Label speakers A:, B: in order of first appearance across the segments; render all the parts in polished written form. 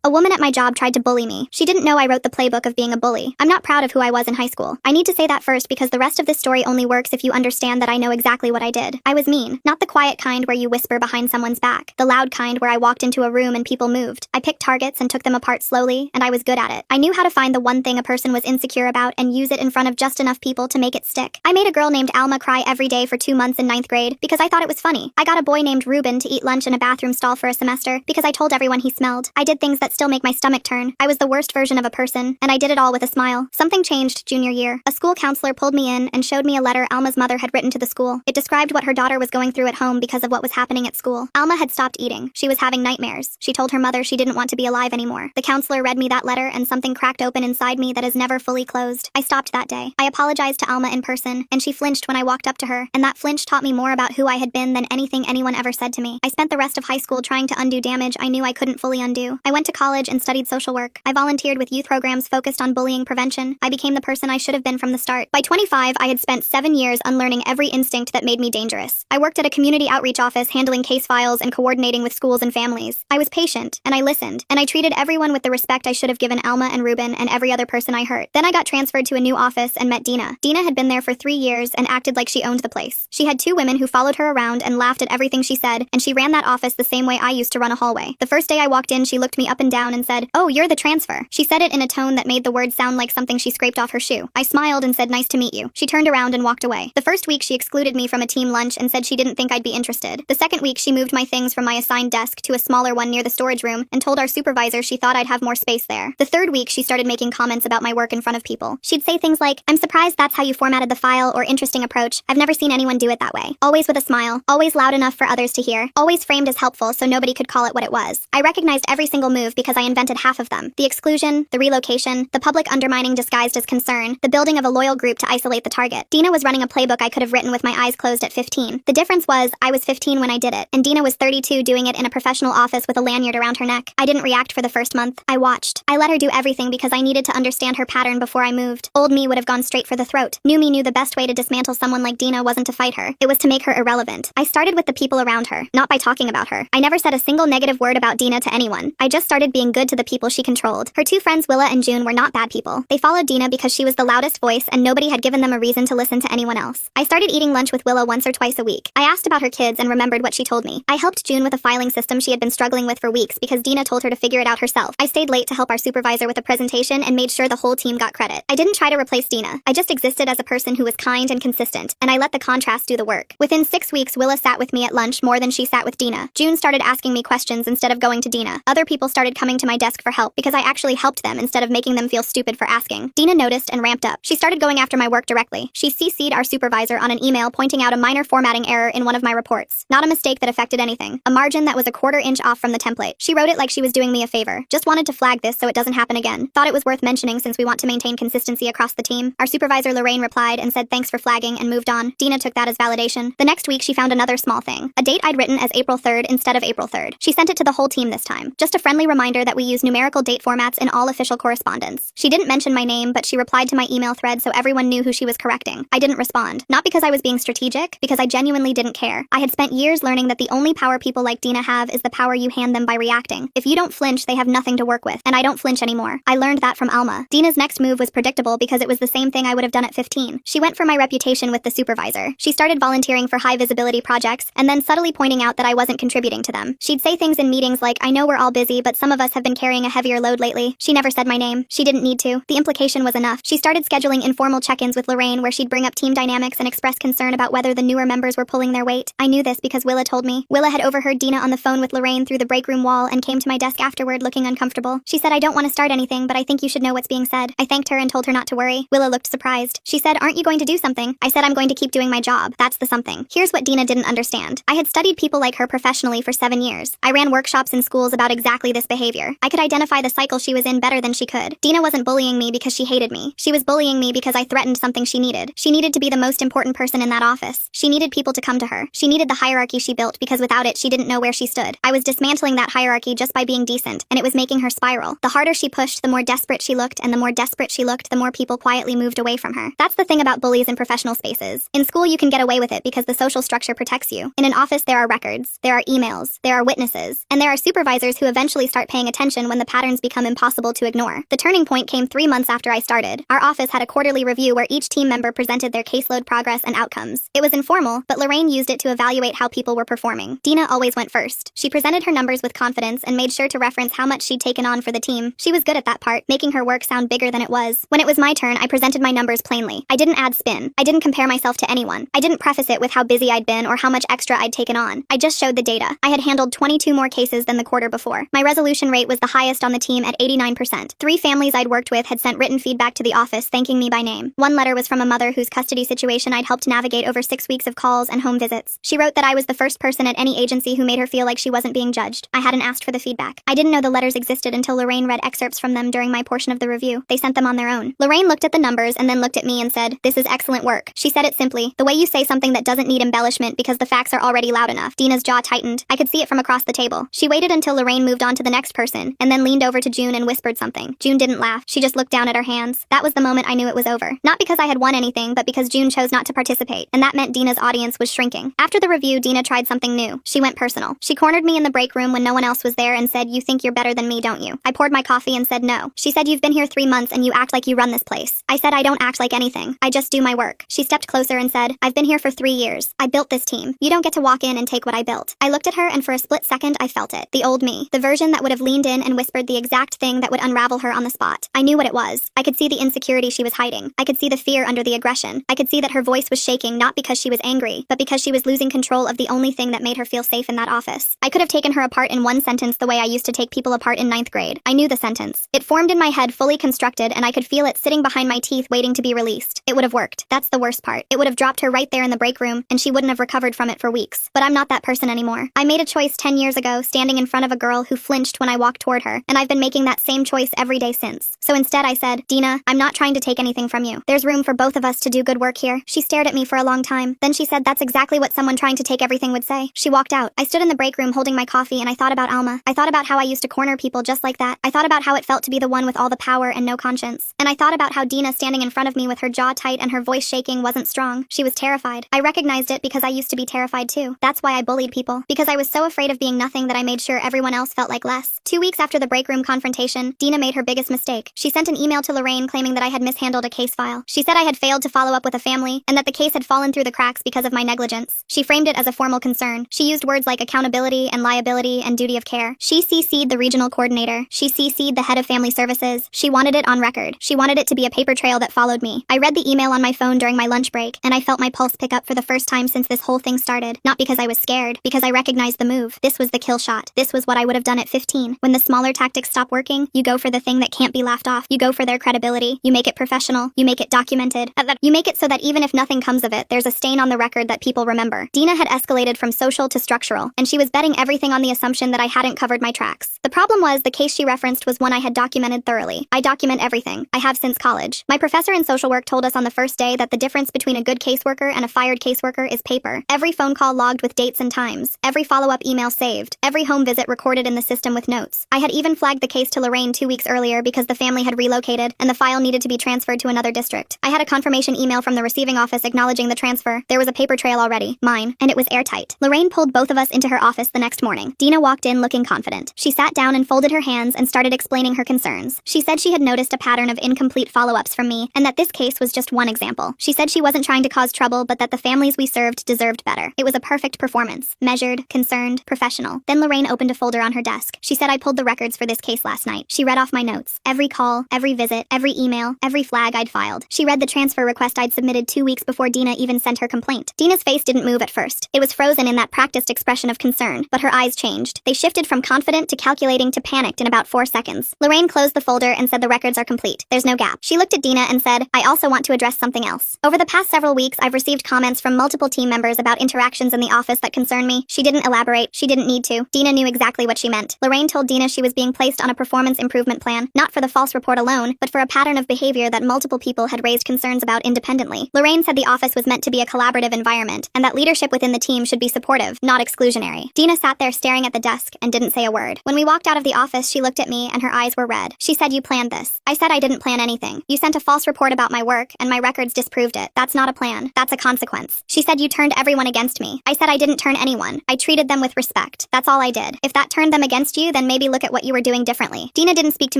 A: A woman at my job tried to bully me. She didn't know I wrote the playbook of being a bully. I'm not proud of who I was in high school. I need to say that first because the rest of this story only works if you understand that I know exactly what I did. I was mean. Not the quiet kind where you whisper behind someone's back. The loud kind where I walked into a room and people moved. I picked targets and took them apart slowly, and I was good at it. I knew how to find the one thing a person was insecure about and use it in front of just enough people to make it stick. I made a girl named Alma cry every day for 2 months in 9th grade because I thought it was funny. I got a boy named Ruben to eat lunch in a bathroom stall for a semester because I told everyone he smelled. I did things that still make my stomach turn. I was the worst version of a person, and I did it all with a smile. Something changed junior year. A school counselor pulled me in and showed me a letter Alma's mother had written to the school. It described what her daughter was going through at home because of what was happening at school. Alma had stopped eating. She was having nightmares. She told her mother she didn't want to be alive anymore. The counselor read me that letter and something cracked open inside me that is never fully closed. I stopped that day. I apologized to Alma in person, and she flinched when I walked up to her, and that flinch taught me more about who I had been than anything anyone ever said to me. I spent the rest of high school trying to undo damage I knew I couldn't fully undo. I went to college and studied social work. I volunteered with youth programs focused on bullying prevention. I became the person I should have been from the start. By 25, I had spent 7 years unlearning every instinct that made me dangerous. I worked at a community outreach office handling case files and coordinating with schools and families. I was patient, and I listened, and I treated everyone with the respect I should have given Alma and Ruben and every other person I hurt. Then I got transferred to a new office and met Dina. Dina had been there for 3 years and acted like she owned the place. She had 2 women who followed her around and laughed at everything she said, and she ran that office the same way I used to run a hallway. The first day I walked in, she looked me up and down and said, "Oh, you're the transfer." She said it in a tone that made the words sound like something she scraped off her shoe. I smiled and said, "Nice to meet you." She turned around and walked away. The first week she excluded me from a team lunch and said she didn't think I'd be interested. The second week she moved my things from my assigned desk to a smaller one near the storage room and told our supervisor she thought I'd have more space there. The third week she started making comments about my work in front of people. She'd say things like, "I'm surprised that's how you formatted the file," or "Interesting approach. I've never seen anyone do it that way." Always with a smile, always loud enough for others to hear, always framed as helpful so nobody could call it what it was. I recognized every single move because I invented half of them. The exclusion, the relocation, the public undermining disguised as concern, the building of a loyal group to isolate the target. Dina was running a playbook I could have written with my eyes closed at 15. The difference was, I was 15 when I did it, and Dina was 32 doing it in a professional office with a lanyard around her neck. I didn't react for the first month. I watched. I let her do everything because I needed to understand her pattern before I moved. Old me would have gone straight for the throat. New me knew the best way to dismantle someone like Dina wasn't to fight her. It was to make her irrelevant. I started with the people around her, not by talking about her. I never said a single negative word about Dina to anyone. I just started being good to the people she controlled. Her 2 friends Willa and June were not bad people. They followed Dina because she was the loudest voice and nobody had given them a reason to listen to anyone else. I started eating lunch with Willa once or twice a week. I asked about her kids and remembered what she told me. I helped June with a filing system she had been struggling with for weeks because Dina told her to figure it out herself. I stayed late to help our supervisor with a presentation and made sure the whole team got credit. I didn't try to replace Dina. I just existed as a person who was kind and consistent, and I let the contrast do the work. Within 6 weeks, Willa sat with me at lunch more than she sat with Dina. June started asking me questions instead of going to Dina. Other people started coming to my desk for help because I actually helped them instead of making them feel stupid for asking. Dina noticed and ramped up. She started going after my work directly. She CC'd our supervisor on an email pointing out a minor formatting error in one of my reports. Not a mistake that affected anything. A margin that was a 1/4 inch off from the template. She wrote it like she was doing me a favor. Just wanted to flag this so it doesn't happen again. Thought it was worth mentioning since we want to maintain consistency across the team. Our supervisor Lorraine replied and said thanks for flagging and moved on. Dina took that as validation. The next week she found another small thing. A date I'd written as April 3rd instead of April 3rd. She sent it to the whole team this time. Just a friendly reminder that we use numerical date formats in all official correspondence. She didn't mention my name, but she replied to my email thread so everyone knew who she was correcting. I didn't respond. Not because I was being strategic, because I genuinely didn't care. I had spent years learning that the only power people like Dina have is the power you hand them by reacting. If you don't flinch, they have nothing to work with, and I don't flinch anymore. I learned that from Alma. Dina's next move was predictable because it was the same thing I would have done at 15. She went for my reputation with the supervisor. She started volunteering for high visibility projects, and then subtly pointing out that I wasn't contributing to them. She'd say things in meetings like, "I know we're all busy, but some of us have been carrying a heavier load lately." She never said my name. She didn't need to. The implication was enough. She started scheduling informal check-ins with Lorraine where she'd bring up team dynamics and express concern about whether the newer members were pulling their weight. I knew this because Willa told me. Willa had overheard Dina on the phone with Lorraine through the break room wall and came to my desk afterward looking uncomfortable. She said, "I don't want to start anything, but I think you should know what's being said." I thanked her and told her not to worry. Willa looked surprised. She said, "Aren't you going to do something?" I said, "I'm going to keep doing my job. That's the something." Here's what Dina didn't understand. I had studied people like her professionally for 7 years. I ran workshops in schools about exactly this behavior. I could identify the cycle she was in better than she could. Dina wasn't bullying me because she hated me. She was bullying me because I threatened something she needed. She needed to be the most important person in that office. She needed people to come to her. She needed the hierarchy she built because without it, she didn't know where she stood. I was dismantling that hierarchy just by being decent, and it was making her spiral. The harder she pushed, the more desperate she looked, and the more desperate she looked, the more people quietly moved away from her. That's the thing about bullies in professional spaces. In school, you can get away with it because the social structure protects you. In an office, there are records, there are emails, there are witnesses, and there are supervisors who eventually start paying paying attention when the patterns become impossible to ignore. The turning point came 3 months after I started. Our office had a quarterly review where each team member presented their caseload progress and outcomes. It was informal, but Lorraine used it to evaluate how people were performing. Dina always went first. She presented her numbers with confidence and made sure to reference how much she'd taken on for the team. She was good at that part, making her work sound bigger than it was. When it was my turn, I presented my numbers plainly. I didn't add spin. I didn't compare myself to anyone. I didn't preface it with how busy I'd been or how much extra I'd taken on. I just showed the data. I had handled 22 more cases than the quarter before. My resolution rate was the highest on the team at 89%. 3 families I'd worked with had sent written feedback to the office thanking me by name. One letter was from a mother whose custody situation I'd helped navigate over 6 weeks of calls and home visits. She wrote that I was the first person at any agency who made her feel like she wasn't being judged. I hadn't asked for the feedback. I didn't know the letters existed until Lorraine read excerpts from them during my portion of the review. They sent them on their own. Lorraine looked at the numbers and then looked at me and said, "This is excellent work." She said it simply, the way you say something that doesn't need embellishment because the facts are already loud enough. Dina's jaw tightened. I could see it from across the table. She waited until Lorraine moved on to the next person, and then leaned over to June and whispered something. June didn't laugh. She just looked down at her hands. That was the moment I knew it was over. Not because I had won anything, but because June chose not to participate, and that meant Dina's audience was shrinking. After the review, Dina tried something new. She went personal. She cornered me in the break room when no one else was there and said, "You think you're better than me, don't you?" I poured my coffee and said no. She said, "You've been here 3 months and you act like you run this place." I said, "I don't act like anything. I just do my work." She stepped closer and said, "I've been here for 3 years. I built this team. You don't get to walk in and take what I built." I looked at her and for a split second I felt it. The old me. The version that would have leaned in and whispered the exact thing that would unravel her on the spot. I knew what it was. I could see the insecurity she was hiding. I could see the fear under the aggression. I could see that her voice was shaking not because she was angry, but because she was losing control of the only thing that made her feel safe in that office. I could have taken her apart in one sentence the way I used to take people apart in 9th grade. I knew the sentence. It formed in my head fully constructed and I could feel it sitting behind my teeth waiting to be released. It would have worked. That's the worst part. It would have dropped her right there in the break room and she wouldn't have recovered from it for weeks. But I'm not that person anymore. I made a choice 10 years ago standing in front of a girl who flinched when I walked toward her, and I've been making that same choice every day since. So instead I said, "Dina, I'm not trying to take anything from you. There's room for both of us to do good work here." She stared at me for a long time. Then she said, "That's exactly what someone trying to take everything would say." She walked out. I stood in the break room holding my coffee and I thought about Alma. I thought about how I used to corner people just like that. I thought about how it felt to be the one with all the power and no conscience. And I thought about how Dina standing in front of me with her jaw tight and her voice shaking wasn't strong. She was terrified. I recognized it because I used to be terrified too. That's why I bullied people. Because I was so afraid of being nothing that I made sure everyone else felt like less. 2 weeks after the break room confrontation, Dina made her biggest mistake. She sent an email to Lorraine claiming that I had mishandled a case file. She said I had failed to follow up with a family and that the case had fallen through the cracks because of my negligence. She framed it as a formal concern. She used words like accountability and liability and duty of care. She CC'd the regional coordinator. She CC'd the head of family services. She wanted it on record. She wanted it to be a paper trail that followed me. I read the email on my phone during my lunch break and I felt my pulse pick up for the first time since this whole thing started. Not because I was scared, because I recognized the move. This was the kill shot. This was what I would have done at 15. When the smaller tactics stop working, you go for the thing that can't be laughed off. You go for their credibility. You make it professional. You make it documented. You make it so that even if nothing comes of it, there's a stain on the record that people remember. Dina had escalated from social to structural, and she was betting everything on the assumption that I hadn't covered my tracks. The problem was the case she referenced was one I had documented thoroughly. I document everything. I have since college. My professor in social work told us on the first day that the difference between a good caseworker and a fired caseworker is paper. Every phone call logged with dates and times. Every follow-up email saved. Every home visit recorded in the system with notes. I had even flagged the case to Lorraine 2 weeks earlier because the family had relocated and the file needed to be transferred to another district. I had a confirmation email from the receiving office acknowledging the transfer. There was a paper trail already. Mine. And it was airtight. Lorraine pulled both of us into her office the next morning. Dina walked in looking confident. She sat down and folded her hands and started explaining her concerns. She said she had noticed a pattern of incomplete follow-ups from me and that this case was just one example. She said she wasn't trying to cause trouble but that the families we served deserved better. It was a perfect performance. Measured, concerned, professional. Then Lorraine opened a folder on her desk. She said I pulled the records for this case last night. She read off my notes. Every call, every visit, every email, every flag I'd filed. She read the transfer request I'd submitted 2 weeks before Dina even sent her complaint. Dina's face didn't move at first. It was frozen in that practiced expression of concern, but her eyes changed. They shifted from confident to calculating to panicked in about 4 seconds. Lorraine closed the folder and said the records are complete. There's no gap. She looked at Dina and said, "I also want to address something else. Over the past several weeks, I've received comments from multiple team members about interactions in the office that concern me." She didn't elaborate. She didn't need to. Dina knew exactly what she meant. Lorraine told Dina she was being placed on a performance improvement plan, not for the false report alone, but for a pattern of behavior that multiple people had raised concerns about independently. Lorraine said the office was meant to be a collaborative environment, and that leadership within the team should be supportive, not exclusionary. Dina sat there staring at the desk and didn't say a word. When we walked out of the office, she looked at me and her eyes were red. She said, "You planned this." I said I didn't plan anything. "You sent a false report about my work, and my records disproved it. That's not a plan. That's a consequence." She said, "You turned everyone against me." I said I didn't turn anyone. I treated them with respect. That's all I did. If that turned them against you, then then maybe look at what you were doing differently. Dina didn't speak to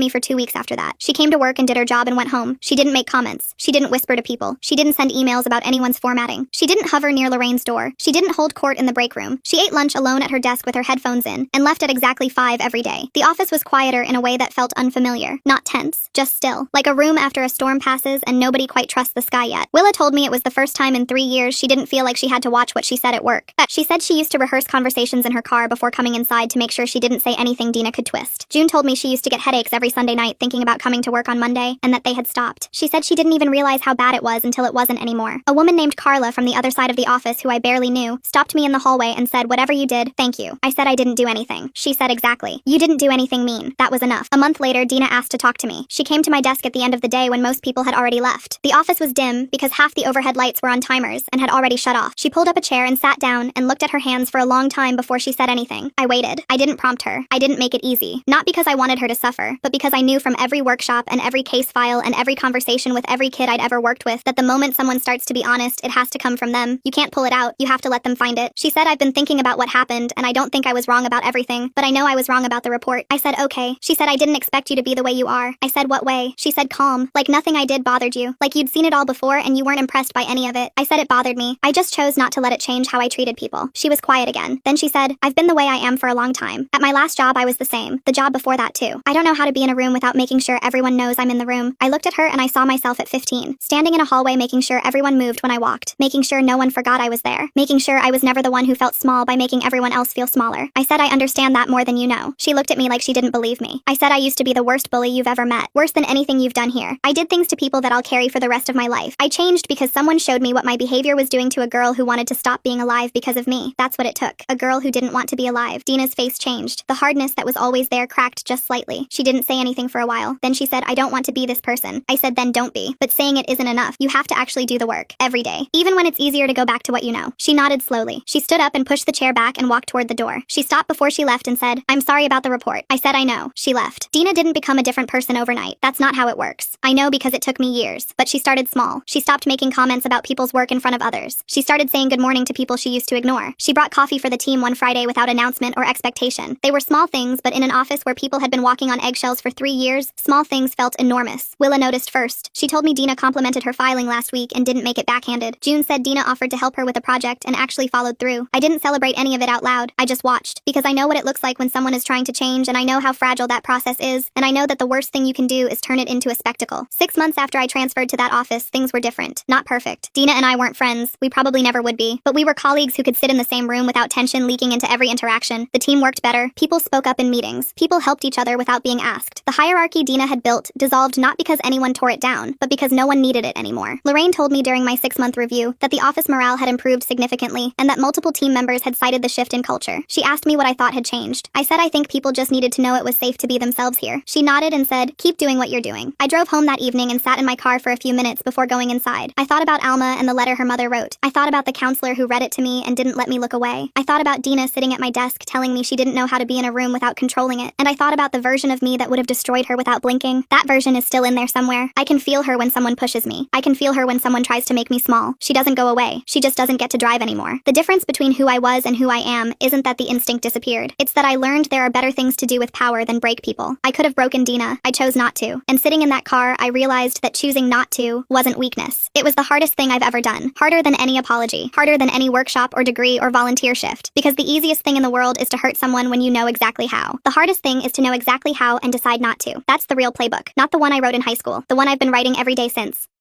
A: me for 2 weeks after that. She came to work and did her job and went home. She didn't make comments. She didn't whisper to people. She didn't send emails about anyone's formatting. She didn't hover near Lorraine's door. She didn't hold court in the break room. She ate lunch alone at her desk with her headphones in and left at exactly 5 every day. The office was quieter in a way that felt unfamiliar, not tense, just still, like a room after a storm passes and nobody quite trusts the sky yet. Willa told me it was the first time in 3 years she didn't feel like she had to watch what she said at work. She said she used to rehearse conversations in her car before coming inside to make sure she didn't say anything Dina could twist. June told me she used to get headaches every Sunday night thinking about coming to work on Monday, and that they had stopped. She said she didn't even realize how bad it was until it wasn't anymore. A woman named Carla from the other side of the office, who I barely knew, stopped me in the hallway and said, "Whatever you did, thank you." I said I didn't do anything. She said, "Exactly. You didn't do anything mean. That was enough." A month later, Dina asked to talk to me. She came to my desk at the end of the day when most people had already left. The office was dim because half the overhead lights were on timers and had already shut off. She pulled up a chair and sat down and looked at her hands for a long time before she said anything. I waited. I didn't prompt her. I didn't make it easy. Not because I wanted her to suffer, but because I knew from every workshop and every case file and every conversation with every kid I'd ever worked with that the moment someone starts to be honest, it has to come from them. You can't pull it out. You have to let them find it. She said, "I've been thinking about what happened, and I don't think I was wrong about everything, but I know I was wrong about the report." I said, "Okay." She said, "I didn't expect you to be the way you are." I said, "What way?" She said, "Calm. Like nothing I did bothered you. Like you'd seen it all before and you weren't impressed by any of it." I said it bothered me. I just chose not to let it change how I treated people. She was quiet again. Then she said, "I've been the way I am for a long time. At my last job I was the same. The job before that too. I don't know how to be in a room without making sure everyone knows I'm in the room." I looked at her and I saw myself at 15, standing in a hallway making sure everyone moved when I walked, making sure no one forgot I was there, making sure I was never the one who felt small by making everyone else feel smaller. I said, "I understand that more than you know." She looked at me like she didn't believe me. I said, "I used to be the worst bully you've ever met. Worse than anything you've done here. I did things to people that I'll carry for the rest of my life. I changed because someone showed me what my behavior was doing to a girl who wanted to stop being alive because of me. That's what it took. A girl who didn't want to be alive." Dina's face changed. The hardness that was always there cracked just slightly. She didn't say anything for a while. Then she said, "I don't want to be this person." I said, "Then don't be." But saying it isn't enough. You have to actually do the work. Every day. Even when it's easier to go back to what you know. She nodded slowly. She stood up and pushed the chair back and walked toward the door. She stopped before she left and said, "I'm sorry about the report." I said, "I know." She left. Dina didn't become a different person overnight. That's not how it works. I know because it took me years. But she started small. She stopped making comments about people's work in front of others. She started saying good morning to people she used to ignore. She brought coffee for the team one Friday without announcement or expectation. They were small things, but in an office where people had been walking on eggshells for 3 years, small things felt enormous. Willa noticed first. She told me Dina complimented her filing last week and didn't make it backhanded. June said Dina offered to help her with a project and actually followed through. I didn't celebrate any of it out loud. I just watched. Because I know what it looks like when someone is trying to change, and I know how fragile that process is, and I know that the worst thing you can do is turn it into a spectacle. 6 months after I transferred to that office, things were different. Not perfect. Dina and I weren't friends. We probably never would be. But we were colleagues who could sit in the same room without tension leaking into every interaction. The team worked better. People spoke up in meetings. People helped each other without being asked. The hierarchy Dina had built dissolved not because anyone tore it down, but because no one needed it anymore. Lorraine told me during my 6-month review that the office morale had improved significantly and that multiple team members had cited the shift in culture. She asked me what I thought had changed. I said I think people just needed to know it was safe to be themselves here. She nodded and said, "Keep doing what you're doing." I drove home that evening and sat in my car for a few minutes before going inside. I thought about Alma and the letter her mother wrote. I thought about the counselor who read it to me and didn't let me look away. I thought about Dina sitting at my desk telling me she didn't know how to be in a room without controlling it. And I thought about the version of me that would have destroyed her without blinking. That version is still in there somewhere. I can feel her when someone pushes me. I can feel her when someone tries to make me small. She doesn't go away. She just doesn't get to drive anymore. The difference between who I was and who I am isn't that the instinct disappeared. It's that I learned there are better things to do with power than break people. I could have broken Dina. I chose not to. And sitting in that car, I realized that choosing not to wasn't weakness. It was the hardest thing I've ever done. Harder than any apology. Harder than any workshop or degree or volunteer shift. Because the easiest thing in the world is to hurt someone when you know exactly how. The hardest thing is to know exactly how and decide not to. That's the real playbook. Not the one I wrote in high school. The one I've been writing every day since.